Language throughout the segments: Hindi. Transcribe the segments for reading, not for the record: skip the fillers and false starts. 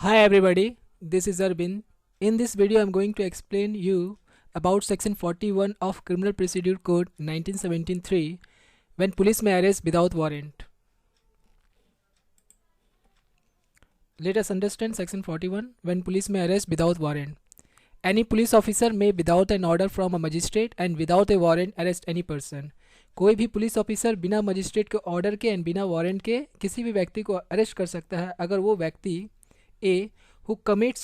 Hi everybody, this is Arvind. In this video, I'm going to explain you about Section 41 of Criminal Procedure Code 1973 when police may arrest without warrant. Let us understand Section 41 when police may arrest without warrant. Any police officer may without an order from a magistrate and without a warrant arrest any person. कोई भी पुलिस ऑफिसर बिना मजिस्ट्रेट के ऑर्डर के एंड बिना वारंट के किसी भी व्यक्ति को अरेस्ट कर सकता है अगर वो व्यक्ति ए who commits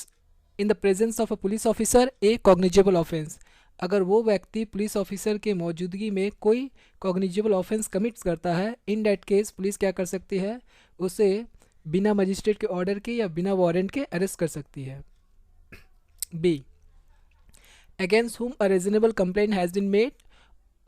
in the presence of a police officer a cognizable offense, अगर वो व्यक्ति पुलिस ऑफिसर के मौजूदगी में कोई कॉग्निजेबल ऑफेंस कमिट्स करता है, इन डैट केस पुलिस क्या कर सकती है, उसे बिना मजिस्ट्रेट के ऑर्डर के या बिना वारंट के अरेस्ट कर सकती है. B, against whom a reasonable complaint has been made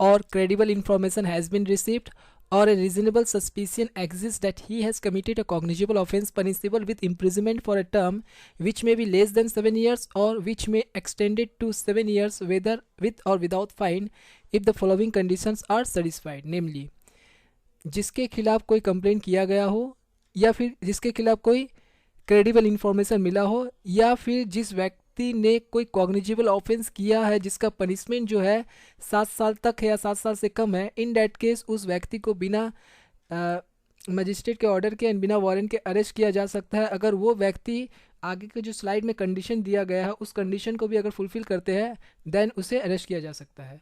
or credible information has been received or a reasonable suspicion exists that he has committed a cognizable offense punishable with imprisonment for a term which may be less than 7 years or which may extend it to 7 years whether with or without fine if the following conditions are satisfied, namely जिसके खिलाफ कोई कंप्लेंट किया गया हो या फिर जिसके खिलाफ कोई क्रेडिबल इंफॉर्मेशन मिला हो या फिर जिस व्यक्ति ने कोई कॉग्निजेबल ऑफेंस किया है जिसका पनिशमेंट जो है 7 साल तक है या 7 साल से कम है, इन डैट केस उस व्यक्ति को बिना मजिस्ट्रेट के ऑर्डर के एंड बिना वारंट के अरेस्ट किया जा सकता है अगर वो व्यक्ति आगे के जो स्लाइड में कंडीशन दिया गया है उस कंडीशन को भी अगर फुलफिल करते हैं देन उसे अरेस्ट किया जा सकता है.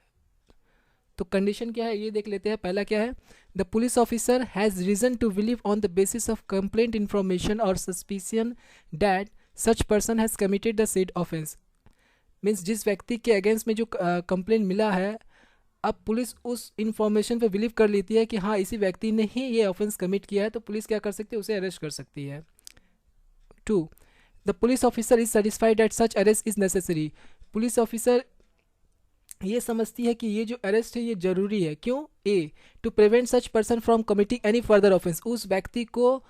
तो कंडीशन क्या है ये देख लेते हैं. पहला क्या है, the police officer has reason to believe on the basis of complaint information और suspicion that such person has committed the said offence. Means जिस व्यक्ति के अगेंस्ट में जो कंप्लेंट मिला है, अब पुलिस उस इन्फॉर्मेशन पे बिलीव कर लेती है कि हाँ इसी व्यक्ति ने ही ये ऑफेंस कमिट किया है, तो पुलिस क्या कर सकती है, उसे अरेस्ट कर सकती है. 2, the police officer is satisfied that such arrest is necessary. Police officer ये समझती है कि ये जो अरेस्ट है ये जरूरी है. क्यों? A, to prevent such person from committing any further offence. उस व्यक्ति को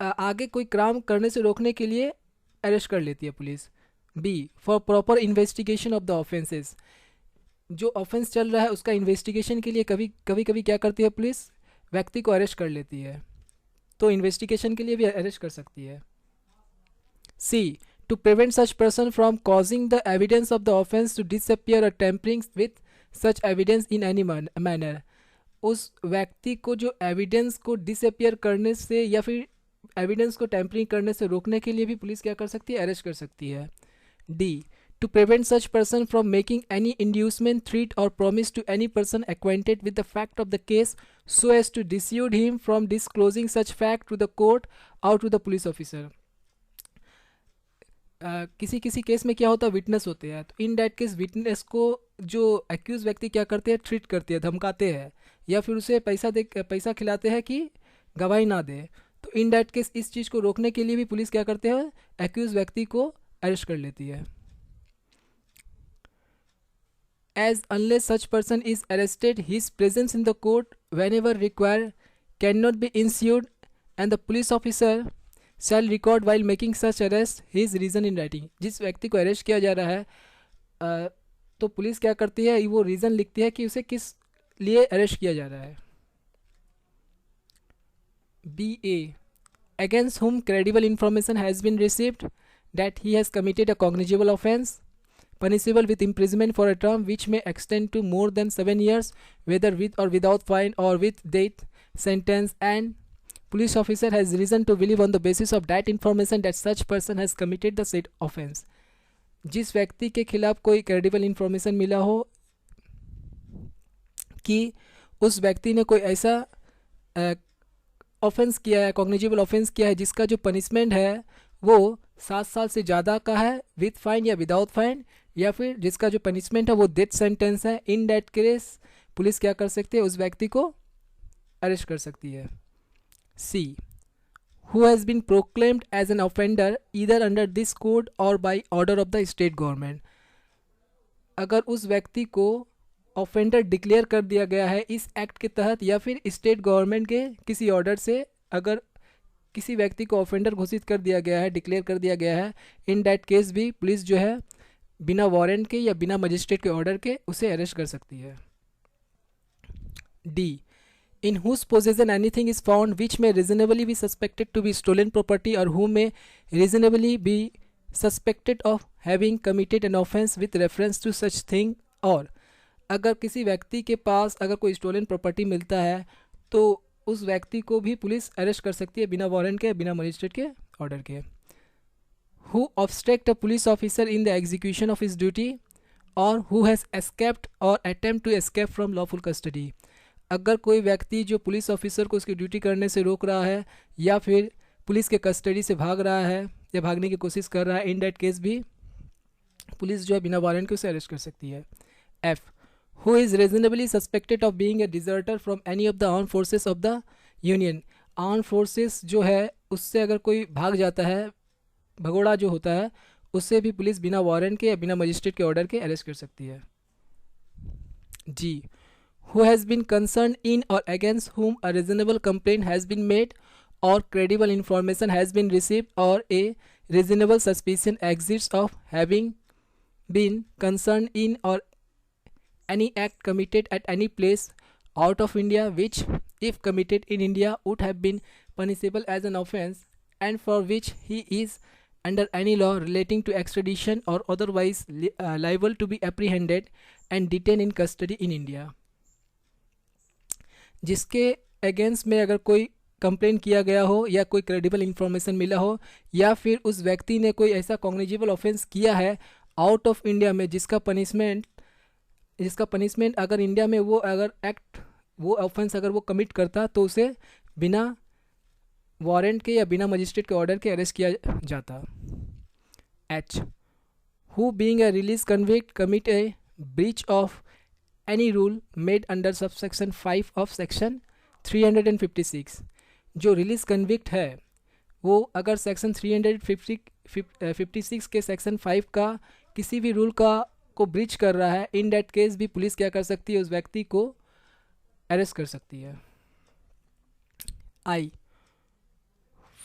आगे कोई क्राइम करने से रोकने के लिए अरेस्ट कर लेती है police. B, for proper investigation of the offences. जो ऑफेंस चल रहा है उसका इन्वेस्टिगेशन के लिए कभी कभी क्या करती है पुलिस, व्यक्ति को अरेस्ट कर लेती है, तो इन्वेस्टिगेशन के लिए भी अरेस्ट कर सकती है. सी, to prevent such person from causing the evidence of the offense to disappear or tampering with such evidence in any manner. उस व्यक्ति को जो एविडेंस को डिसअपियर करने से या फिर एविडेंस को टैम्परिंग करने से रोकने के लिए भी पुलिस क्या कर सकती है, अरेस्ट कर सकती है. D, to prevent such person from making any inducement, threat or promise to any person acquainted with the fact of the case so as to dissuade him from disclosing such fact to the court or to the police officer. किसी किसी केस में क्या होता है, विटनेस होते हैं, तो इन डैट केस विटनेस को जो एक्यूज व्यक्ति क्या करते हैं, ट्रीट करते हैं, धमकाते हैं या फिर उसे पैसा खिलाते हैं कि गवाही ना दे. तो इन डैट केस इस चीज़ को रोकने के लिए भी पुलिस क्या करते हैं, एक्यूज व्यक्ति को अरेस्ट कर लेती है. As unless such person is arrested his presence in the court whenever require can not be ensured and the police officer shall record while making such arrest his reason in writing. जिस व्यक्ति को अरेस्ट किया जा रहा है तो पुलिस क्या करती है, वो रीज़न लिखती है कि उसे किस लिए अरेस्ट किया जा रहा है. B, A, against whom credible information has been received that he has committed a cognizable offense punishable with imprisonment for a term which may extend to more than 7 years whether with or without fine or with death sentence, and police officer has reason to believe on the basis of that information that such person has committed the said offense. जिस व्यक्ति के खिलाफ कोई क्रेडिबल इंफॉर्मेशन मिला हो कि उस व्यक्ति ने कोई ऐसा ऑफेंस किया है, कॉग्निजेबल ऑफेंस किया है जिसका जो पनिशमेंट है वो 7 साल से ज़्यादा का है विथ फाइन या विदाउट फाइन, या फिर जिसका जो पनिशमेंट है वो डेथ सेंटेंस है, इन डैट केस पुलिस क्या कर सकती है, उस व्यक्ति को अरेस्ट कर सकती है. C, who has been proclaimed as an offender either under this code or by order of the state government. अगर उस व्यक्ति को ऑफेंडर डिक्लेयर कर दिया गया है इस एक्ट के तहत या फिर स्टेट गवर्नमेंट के किसी ऑर्डर से, अगर किसी व्यक्ति को ऑफेंडर घोषित कर दिया गया है, डिक्लेयर कर दिया गया है, इन डैट केस भी पुलिस जो है बिना वारंट के या बिना मजिस्ट्रेट के ऑर्डर के उसे अरेस्ट कर सकती है. D, in whose possession anything is found which may reasonably be suspected to be stolen property or who may reasonably be suspected of having committed an offense with reference to such thing। और अगर किसी व्यक्ति के पास अगर कोई स्टोलन प्रॉपर्टी मिलता है तो उस व्यक्ति को भी पुलिस अरेस्ट कर सकती है बिना वारंट के, बिना मजिस्ट्रेट के ऑर्डर के। Who obstruct a police officer in the execution of his duty or who has escaped or attempt to escape from lawful custody। अगर कोई व्यक्ति जो पुलिस ऑफिसर को उसकी ड्यूटी करने से रोक रहा है या फिर पुलिस के कस्टडी से भाग रहा है या भागने की कोशिश कर रहा है, इन दैट केस भी पुलिस जो है बिना वारंट के उसे अरेस्ट कर सकती है। F who is reasonably suspected of being a deserter from any of the armed forces of the union। Arm forces जो है उससे अगर कोई भाग जाता है, भगोड़ा जो होता है, उससे भी पुलिस बिना वारंट के या बिना मजिस्ट्रेट के ऑर्डर के अरेस्ट कर सकती है। जी who has been concerned in or against whom a reasonable complaint has been made or credible information has been received or a reasonable suspicion exists of having been concerned in or any act committed at any place out of India which if committed in India would have been punishable as an offence and for which he is under any law relating to extradition or otherwise liable to be apprehended and detained in custody in India। जिसके अगेंस्ट में अगर कोई कंप्लेन किया गया हो या कोई क्रेडिबल इंफॉर्मेशन मिला हो या फिर उस व्यक्ति ने कोई ऐसा कॉग्निजेबल ऑफेंस किया है आउट ऑफ इंडिया में जिसका पनिशमेंट अगर इंडिया में वो अगर एक्ट वो ऑफेंस अगर वो कमिट करता तो उसे बिना वारंट के या बिना मजिस्ट्रेट के ऑर्डर के अरेस्ट किया जाता। H who being a release convict commit a breach of any rule made under subsection 5 of section 356। जो रिलीज कन्विक्ट है वो अगर सेक्शन 356 के सेक्शन 5 का किसी भी रूल को ब्रीच कर रहा है, इन दैट केस भी पुलिस क्या कर सकती है, उस व्यक्ति को अरेस्ट कर सकती है। आई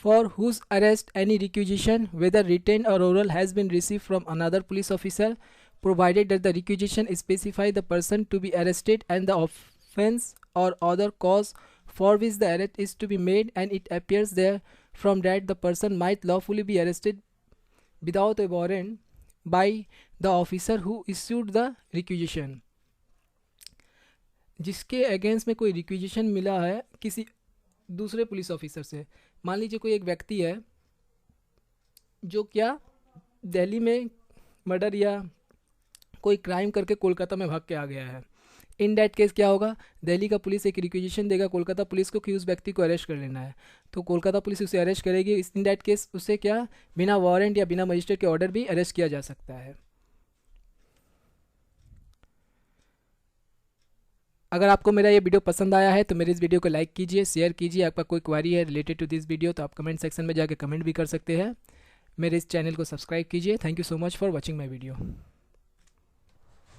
for whose arrest any requisition whether written or oral has been received from another police officer provided that the requisition specify the person to be arrested and the offense or other cause for which the arrest is to be made and it appears there from that the person might lawfully be arrested without a warrant by the officer who issued the requisition। जिसके अगेंस्ट में कोई रिक्विजिशन मिला है किसी दूसरे पुलिस ऑफिसर से। मान लीजिए कोई एक व्यक्ति है जो क्या दिल्ली में मर्डर या कोई क्राइम करके कोलकाता में भाग के आ गया है, इन दैट केस क्या होगा, दिल्ली का पुलिस एक रिक्विजिशन देगा कोलकाता पुलिस को कि उस व्यक्ति को अरेस्ट कर लेना है, तो कोलकाता पुलिस उसे अरेस्ट करेगी। इन दैट केस उसे क्या बिना वारंट या बिना मजिस्ट्रेट के ऑर्डर भी अरेस्ट किया जा सकता है। अगर आपको मेरा ये वीडियो पसंद आया है तो मेरे इस वीडियो को लाइक कीजिए, शेयर कीजिए। आपका कोई क्वेरी है रिलेटेड टू दिस वीडियो तो आप कमेंट सेक्शन में जाके कमेंट भी कर सकते हैं। मेरे इस चैनल को सब्सक्राइब कीजिए। Thank you so much for watching my video.